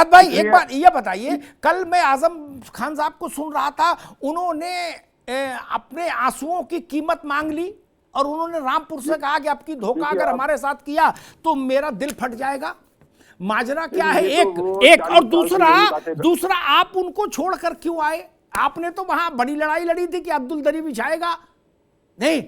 फसाद भाई एक बात ये बताइए, कल मैं आजम खान साहब को सुन रहा था, उन्होंने अपने आंसुओं की कीमत मांग ली और उन्होंने रामपुर से कहा कि आपकी धोखा अगर हमारे साथ किया तो मेरा दिल फट जाएगा। माजरा क्या है? एक और दूसरा आप उनको छोड़कर क्यों आए? आपने तो वहां बड़ी लड़ाई लड़ी थी कि अब्दुल दरी बिछाएगा। नहीं,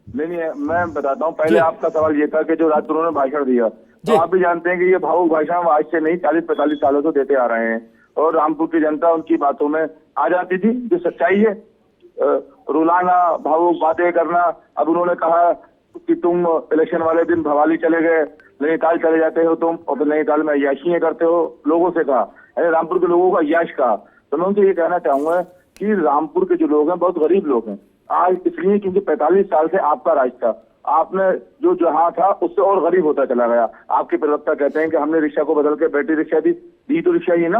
मैं बताता हूँ। पहले आपका सवाल ये था कि जो रात उन्होंने भाषण दिया, तो आप भी जानते हैं कि ये भावुक भाषण आज से नहीं 40-45 सालों से देते आ रहे हैं, और रामपुर की जनता उनकी बातों में आ जाती थी। जो सच्चाई है, रुलाना, भावुक बातें करना। अब उन्होंने कहा कि तुम इलेक्शन वाले दिन भवाली चले गए, नैनीताल चले जाते हो तुम, और नैनीताल में अय्याशियां करते हो, लोगों से कहा, रामपुर के लोगों को अय्याश कहा। तो मैं उनसे ये कहना चाहूंगा कि रामपुर के जो लोग हैं बहुत गरीब लोग हैं आज, इसलिए क्योंकि 45 साल से आपका राज था। आपने जो जहां था उससे और गरीब होता चला गया। आपके प्रवक्ता कहते हैं कि हमने रिक्शा को बदल के बैटरी रिक्शा दी तो रिक्शा ही ना,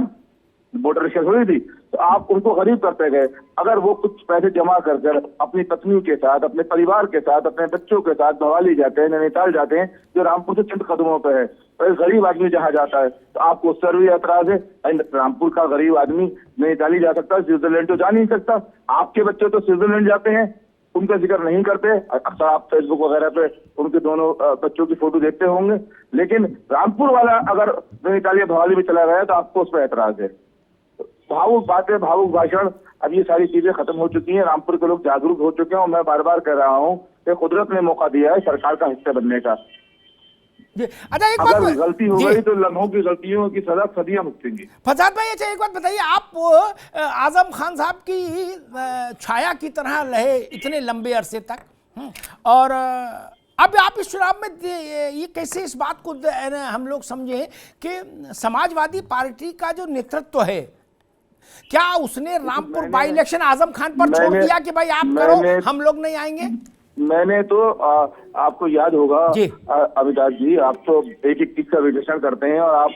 मोटर रिक्शा थोड़ी थी। तो आप उनको गरीब करते गए। अगर वो कुछ पैसे जमा कर अपनी पत्नी के साथ, अपने परिवार के साथ, अपने बच्चों के साथ भवाली जाते हैं, नैनीताल जाते हैं, जो रामपुर से चंद कदमों पे है, तो एक गरीब आदमी जहाँ जाता है तो आपको उस पर भी ऐतराज है। रामपुर का गरीब आदमी नैनीताल जा सकता है, स्विट्जरलैंड तो जा नहीं सकता। आपके बच्चे तो स्विट्जरलैंड जाते हैं, उनका जिक्र नहीं करते। अक्सर आप फेसबुक वगैरह पे उनके दोनों बच्चों की फोटो देखते होंगे, लेकिन रामपुर वाला अगर नैनीताल या भवाली में चला गया तो आपको उस पर ऐतराज है। भावुक बातें, भावुक भाषण, अब ये सारी चीजें खत्म हो चुकी हैं। रामपुर के लोग जागरूक हो चुके हैं, और मैं बार बार कह रहा हूँ कि कुदरत ने मौका दिया है सरकार का हिस्सा बनने का। अच्छा, एक अगर बात गलती हो गई तो लम्हों की गलतियों की सजा सदियां भुगतेंगी। फसाद भाई, अच्छा एक बात बताइए, आप आजम खान साहब की छाया की तरह रहे इतने लंबे अरसे तक, और अब आप इस चुनाव में ये कैसे इस बात को हम लोग समझे कि समाजवादी पार्टी का जो नेतृत्व है, क्या उसने रामपुर बाई इलेक्शन आजम खान पर छोड़ दिया कि भाई आप करो, हम लोग नहीं आएंगे? मैंने तो आपको याद होगा अमिताभ जी, आप तो एक एक चीज का विश्लेषण करते हैं, और आप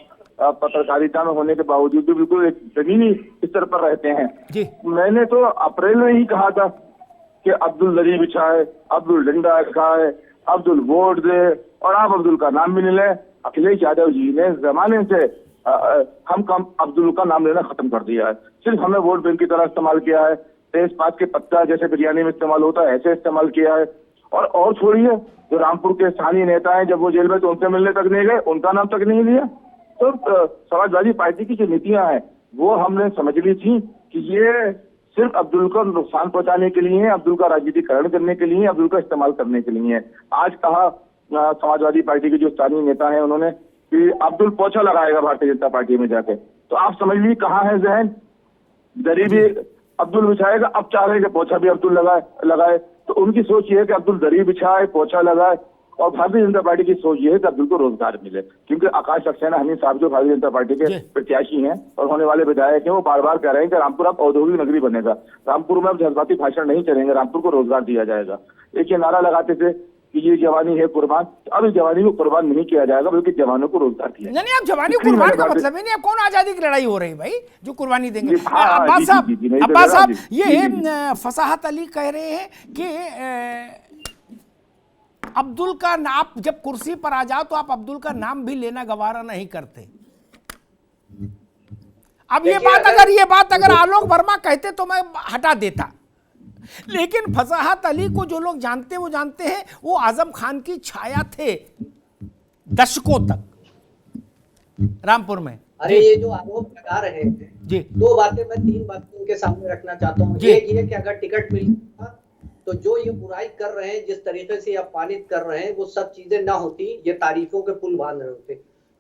पत्रकारिता में होने के बावजूद भी बिल्कुल एक जमीनी स्तर पर रहते हैं जी। मैंने तो अप्रैल में ही कहा था कि अब्दुल दरी बिछाए, अब्दुल डंडा खाए, अब्दुल वोट दे, और आप अब्दुल का नाम भी नहीं ले। अखिलेश यादव जी ने जमाने से हम अब्दुल का नाम लेना खत्म कर दिया है। सिर्फ हमें वोट बैंक की तरह इस्तेमाल किया है, तेजपात के पत्ता जैसे बिरयानी में इस्तेमाल होता है ऐसे इस्तेमाल किया है। और छोड़िए, जो रामपुर के स्थानीय नेता हैं, जब वो जेल में तो उनसे मिलने तक नहीं गए, उनका नाम तक नहीं लिया। तो समाजवादी पार्टी की जो नीतियां हैं वो हमने समझ ली थी कि ये सिर्फ अब्दुल को नुकसान पहुंचाने के लिए है, अब्दुल का राजनीतिकरण करने के लिए, अब्दुल का इस्तेमाल करने के लिए है। आज कहा समाजवादी पार्टी के जो स्थानीय नेता हैं उन्होंने कि अब्दुल पोछा लगाएगा भारतीय जनता पार्टी में जाके, तो आप समझ लीजिए कहाँ है जहन। दरी भी अब्दुल बिछाएगा, अब चाह रहे हैं कि पोछा भी अब्दुल लगाए। तो उनकी सोच ये है कि अब्दुल दरी बिछाए, पोछा लगाए, और भारतीय जनता पार्टी की सोच ये है कि अब्दुल को रोजगार मिले। क्योंकि आकाश सक्सेना हनी साहब जो भारतीय जनता पार्टी के प्रत्याशी हैं और होने वाले विधायक हैं, वो बार बार कह रहे हैं कि रामपुर अब औद्योगिक नगरी बनेगा, रामपुर में अब जज्बाती भाषण नहीं चलेंगे, रामपुर को रोजगार दिया जाएगा। एक ये नारा लगाते थे कि ये जवानी है कुर्बान, अब इस जवानी को कुर्बान नहीं किया जाएगा, बल्कि जवानों को रोजगार दिया। नहीं, अब जवानी को कुर्बान का मतलब ही नहीं। अब कौन आजादी की लड़ाई हो रही है भाई जो कुर्बानी देंगे? अब्बास साहब, ये फसाहत अली कह रहे हैं कि अब्दुल का नाम, जब कुर्सी पर आ जाओ तो आप अब्दुल का नाम भी लेना गवारा नहीं करते। अब ये बात अगर आलोक वर्मा कहते तो मैं हटा देता, लेकिन फसाहत अली को जो लोग जानते वो जानते हैं, वो आजम खान की छाया थे दशकों तक रामपुर में। अरे ये जो आरोप लगा रहे हैं जी, 2 बातें मैं 3 बातें उनके सामने रखना चाहता हूँ। एक ये कि अगर टिकट मिलता तो जो ये बुराई कर रहे हैं, जिस तरीके से अपमानित कर रहे हैं, वो सब चीजें ना होती, ये तारीफों के पुल बांध रहे होते।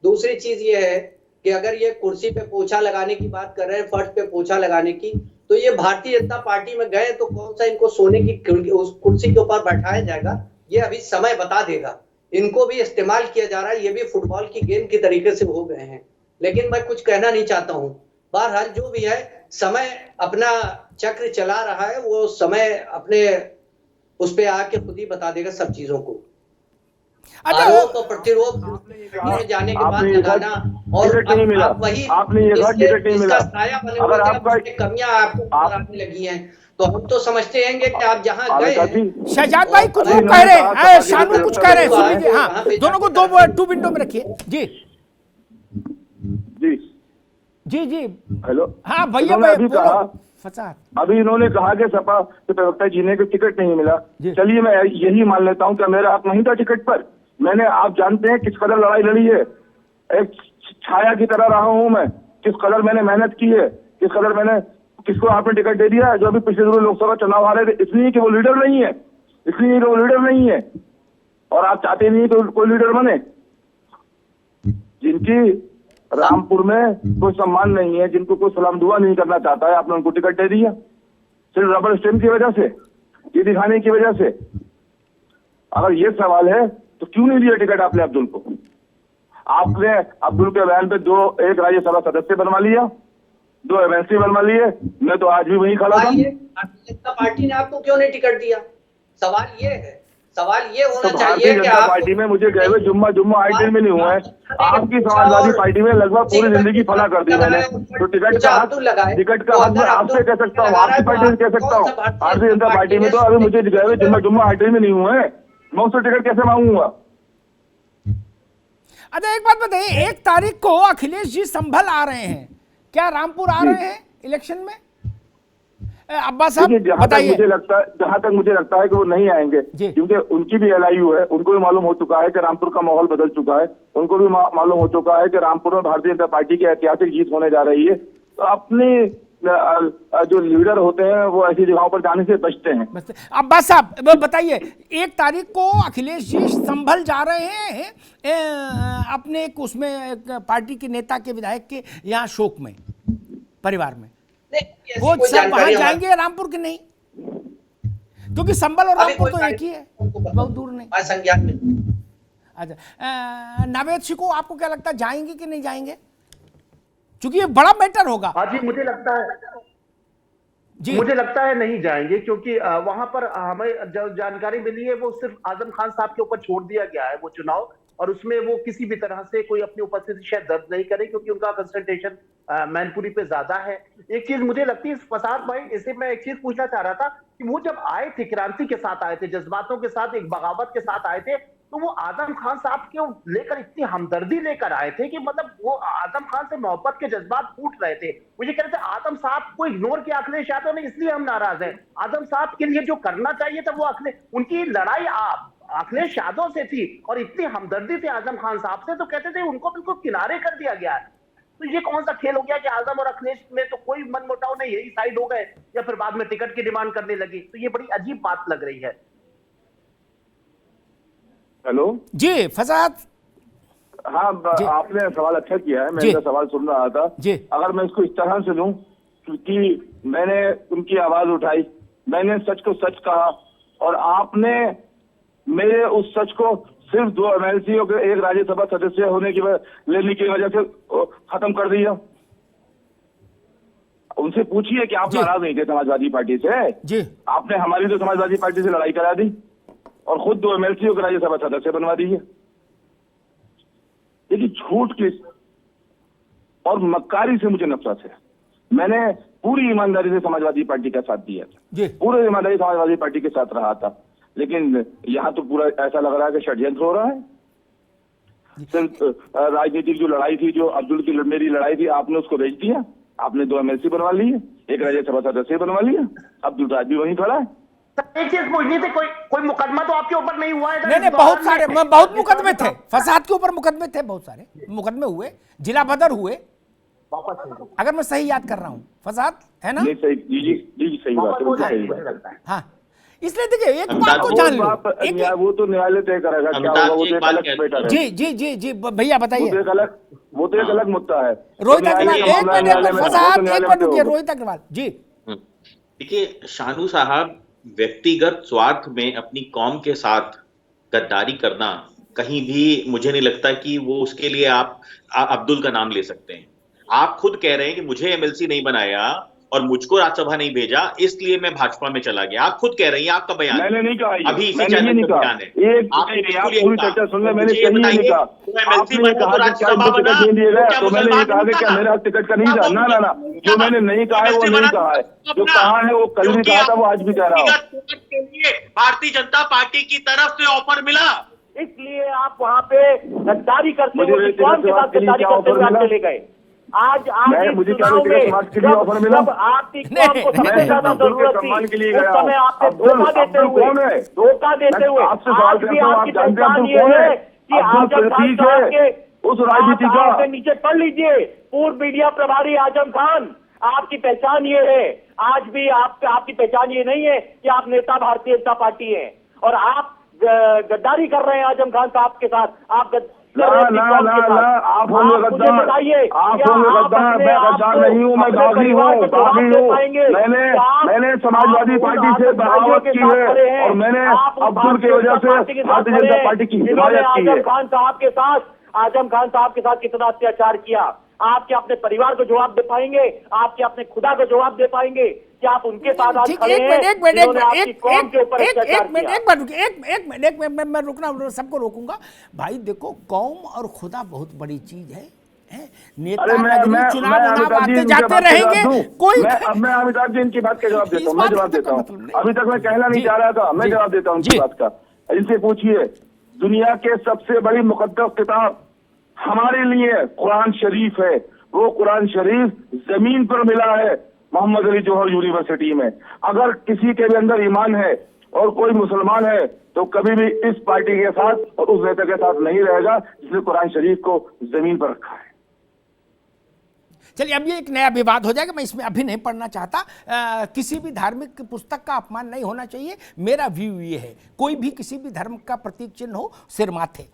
दूसरी चीज ये है कि अगर ये कुर्सी पे पोछा लगाने की बात कर रहे हैं, फर्श पे पोछा लगाने की, तो ये भारतीय जनता पार्टी में गए तो कौन सा इनको सोने की उस कुर्सी के ऊपर बैठाया जाएगा, ये अभी समय बता देगा। इनको भी इस्तेमाल किया जा रहा है, ये भी फुटबॉल की गेंद की तरीके से हो गए हैं। लेकिन मैं कुछ कहना नहीं चाहता हूँ। बहरहाल जो भी है, समय अपना चक्र चला रहा है, वो समय अपने उस पे आके खुद ही बता देगा सब चीजों को। आरोप और प्रतिरोध जाने के बाद लगाना, और आप वही इसका साया बने हुए कमियां आपको आने लगी हैं, तो हम तो समझते हैं कि आप जहां गए। शहजाद भाई कुछ कह रहे हैं, शानू कुछ कह रहे हैं, सुन लीजिए। हाँ, दोनों को 2 विंडो में रखिए जी। जी, जी जी हेलो, हाँ भैया इन्होंने अभी कहा, फसाद अभी इन्होंने कहा कि सपा के प्रवक्ता जी ने टिकट नहीं मिला। जी। चलिए मैं यही मान लेता हूँ कि मेरा हक नहीं था टिकट पर। मैंने, आप जानते हैं किस कदर लड़ाई लड़ी है, एक छाया की तरह रहा हूँ मैं, किस कदर मैंने मेहनत की है, किस कदर मैंने, किसको आपने टिकट दे दिया जो अभी पिछले दिनों लोकसभा चुनाव हारे थे, इसलिए कि वो लीडर नहीं है, इसलिए कि वो लीडर नहीं है और आप चाहते नहीं तो कोई लीडर बने। जिनकी रामपुर में कोई सम्मान नहीं है, जिनको कोई सलाम दुआ नहीं करना चाहता है, आपने उनको टिकट दे दिया सिर्फ रबर स्टैम्प की वजह से, ये दिखाने की वजह से। अगर ये सवाल है तो क्यों नहीं दिया टिकट आपने अब्दुल को? आपने अब्दुल के बयान पे एक राज्यसभा सदस्य बनवा लिया, 2 एमएलसी बनवा लिए। मैं तो आज भी वहीं खड़ा था। भारतीय जनता पार्टी ने आपको क्यों नहीं टिकट दिया? सवाल ये है, सवाल ये होना तो चाहिए भारतीय कि जनता पार्टी में मुझे गए हुए जुम्मा आईटी में नहीं हुआ है। आपकी समाजवादी पार्टी में लगभग पूरी जिंदगी फना कर दी मैंने, तो टिकट का हक मैं आपसे कह सकता हूँ, आपकी पार्टी से कह सकता हूँ। भारतीय जनता पार्टी में तो अभी मुझे गए हुए जुम्मा आईटी में नहीं हुए हैं, मैं उससे टिकट कैसे मांगूंगा? अच्छा एक बात बताइए, 1 तारीख को अखिलेश जी संभल आ रहे हैं, क्या रामपुर आ रहे हैं इलेक्शन में? अब्बास साहब बताइए। जहां तक मुझे लगता है कि वो नहीं आएंगे, क्योंकि उनकी भी एलआईयू है, उनको भी मालूम हो चुका है कि रामपुर का माहौल बदल चुका है, उनको भी मालूम हो चुका है कि रामपुर में भारतीय जनता पार्टी की ऐतिहासिक जीत होने जा रही है। तो अपने जो लीडर होते हैं वो ऐसी जगहों पर जाने से बचते हैं। अब्बास साहब बताइए, 1 तारीख को अखिलेश जी संभल जा रहे हैं अपने एक उसमें एक पार्टी के नेता के विधायक के यहाँ शोक में, परिवार में, वो सब वहां जाएंगे रामपुर के नहीं? क्योंकि संभल और रामपुर तो एक ही है, बहुत दूर नहीं। अच्छा नावेद शिको, आपको क्या लगता है जाएंगे कि नहीं जाएंगे? क्योंकि ये बड़ा मैटर होगा। हाँ जी, मुझे लगता है नहीं जाएंगे, क्योंकि वहां पर हमें जो जानकारी मिली है वो सिर्फ आजम खान साहब के ऊपर छोड़ दिया गया है वो चुनाव, और उसमें वो किसी भी तरह से कोई अपनी उपस्थिति शायद दर्ज नहीं करे, क्योंकि उनका कंसंट्रेशन मैनपुरी पे ज्यादा है। एक चीज मुझे लगती है फसाद भाई, इसे मैं एक चीज पूछना चाह रहा था कि वो जब आए थे, क्रांति के साथ आए थे, जज्बातों के साथ, एक बगावत के साथ आए थे, तो वो आजम खान साहब के लेकर इतनी हमदर्दी लेकर आए थे कि मतलब वो आजम खान से मोहब्बत के जज्बात फूट रहे थे। मुझे कह रहे थे आजम साहब को इग्नोर किया अखिलेश यादव ने, इसलिए हम नाराज हैं। आजम साहब के लिए जो करना चाहिए था वो उनकी लड़ाई अखिलेश यादव से थी, और इतनी हमदर्दी थी आजम खान साहब से, तो कहते थे उनको बिल्कुल किनारे कर दिया गया है। तो ये कौन सा खेल हो गया कि आजम और अखिलेश में तो कोई मनमुटाव नहीं, यही साइड हो गए, या फिर बाद में टिकट की डिमांड करने लगी? तो ये बड़ी अजीब बात लग रही है। हेलो जी फसाद। हाँ, आपने सवाल अच्छा किया है, मैं इनका सवाल सुन रहा था। अगर मैं इसको इस तरह से लूं, क्योंकि मैंने उनकी आवाज उठाई, मैंने सच को सच कहा, और आपने मेरे उस सच को सिर्फ 2 एमएलसी और एक राज्यसभा सदस्य होने की लेने की वजह से खत्म कर दिया। उनसे पूछिए कि आप नाराज नहीं थे समाजवादी पार्टी से? आपने हमारी तो समाजवादी पार्टी से लड़ाई करा दी और खुद 2 एमएलसी को राज्यसभा सदस्य बनवा दीजिए। लेकिन झूठ की और मक्कारी से मुझे नफरत है। मैंने पूरी ईमानदारी से समाजवादी पार्टी का साथ दिया था, पूरी ईमानदारी समाजवादी पार्टी के साथ रहा था, लेकिन यहाँ तो पूरा ऐसा लग रहा है कि षड्यंत्र हो रहा है। सिर्फ राजनीतिक जो लड़ाई थी, जो अब्दुल की मेरी लड़ाई थी, आपने उसको बेच दिया। आपने 2 एमएलसी बनवा लिए, एक राज्यसभा सदस्य बनवा लिया, अब्दुल राज भी वहीं खड़ा है। एक चीज पूछनी थी, कोई मुकदमा तो आपके ऊपर नहीं हुआ है? नहीं, बहुत मुकदमे थे, फसाद के ऊपर मुकदमे थे, बहुत सारे मुकदमे हुए, जिला बदर हुए, अगर मैं सही याद कर रहा हूँ। फसाद है ना? नहीं, सही जी, सही बात है। हाँ, इसलिए देखिए एक बात को जान लो, वो तो न्यायालय तय करेगा क्या होगा, वो तो एक अलग मैटर है। जी भैया बताइए। वो तो एक अलग मुद्दा है। रोहित अग्रवाल, एक मिनट फसाद, एक मिनट रुकिए, रोहित अग्रवाल जी। देखिए शानू साहब, व्यक्तिगत स्वार्थ में अपनी कौम के साथ गद्दारी करना कहीं भी मुझे नहीं लगता कि वो उसके लिए आप अब्दुल का नाम ले सकते हैं। आप खुद कह रहे हैं कि मुझे एमएलसी नहीं बनाया और मुझको राज्यसभा नहीं भेजा, इसलिए मैं भाजपा में चला गया। आप खुद कह रहे हैं, आपका बयान। मैंने नहीं कहा, अभी इसी चैनल पर बयान है। पूरी चर्चा सुन ले, मैंने कहीं नहीं कहा। आपने कहा कि क्या मुझे टिकट नहीं दिया गया, तो मैंने ये कहा कि क्या मेरा टिकट का नहीं था? ना, जो मैंने नहीं कहा है वो नहीं कहा है, जो कहा है वो कल भी कहा था, वो आज भी कह रहा हूँ। भारतीय जनता पार्टी की तरफ से ऑफर मिला, इसलिए आप वहाँ पे गद्दारी करते हुए कौन के साथ गद्दारी करते हुए चले गए? आज मुझे क्या समाज के लिए ऑफर मिला? जब आपकी आपको सबसे ज्यादा जरूरत थी उस समय आपने धोखा देते हुए आपसे सवाल करता हूँ, आप जानते हैं अब्दुल कौन है? कि आजम खान साहब के उस राजनीति का नीचे पढ़ लीजिए, पूर्व मीडिया प्रभारी आजम खान, आपकी पहचान ये है। आज भी आपकी पहचान ये नहीं है कि आप नेता भारतीय जनता पार्टी हैं और आप गद्दारी कर रहे हैं आजम खान साहब के साथ। आप ना आप होंगे गद्दार, आप होंगे गद्दार। मैं गद्दार नहीं हूँ, मैं बागी हूँ। मैंने समाजवादी पार्टी से बगावत की है और मैंने अब्दुल की वजह से भारतीय जनता पार्टी की हिमायत की है। आजम खान साहब के साथ कितना अत्याचार किया, आप क्या अपने परिवार को जवाब दे पाएंगे? आप क्या अपने खुदा को जवाब दे पाएंगे? क्या आप उनके साथ आज खड़े हैं जिन्होंने आपकी कौम के ऊपर अत्याचार किया? मैं रुकना, सबको रोकूंगा। भाई देखो, कौम और खुदा बहुत बड़ी चीज है। नेता चुनाव आते जाते रहेंगे, कोई। मैं अमिताभ जी इनकी बात का जवाब देता हूँ, मैं जवाब देता हूँ। अभी तक मैं कहना नहीं चाह रहा था, मैं जवाब देता हूँ इनकी बात का। इनसे पूछिए, दुनिया के सबसे बड़ी मुकद्दस किताब हमारे लिए कुरान शरीफ है। वो कुरान शरीफ जमीन पर मिला है मोहम्मद अली जौहर यूनिवर्सिटी में। अगर किसी के भी अंदर ईमान है और कोई मुसलमान है तो कभी भी इस पार्टी के साथ और उस नेता के साथ नहीं रहेगा जिसने कुरान शरीफ को जमीन पर रखा है। चलिए, अब ये एक नया विवाद हो जाएगा, मैं इसमें अभी नहीं पढ़ना चाहता। किसी भी धार्मिक पुस्तक का अपमान नहीं होना चाहिए, मेरा व्यू ये है। कोई भी किसी भी धर्म का प्रतीक चिन्ह हो, सिर माथे,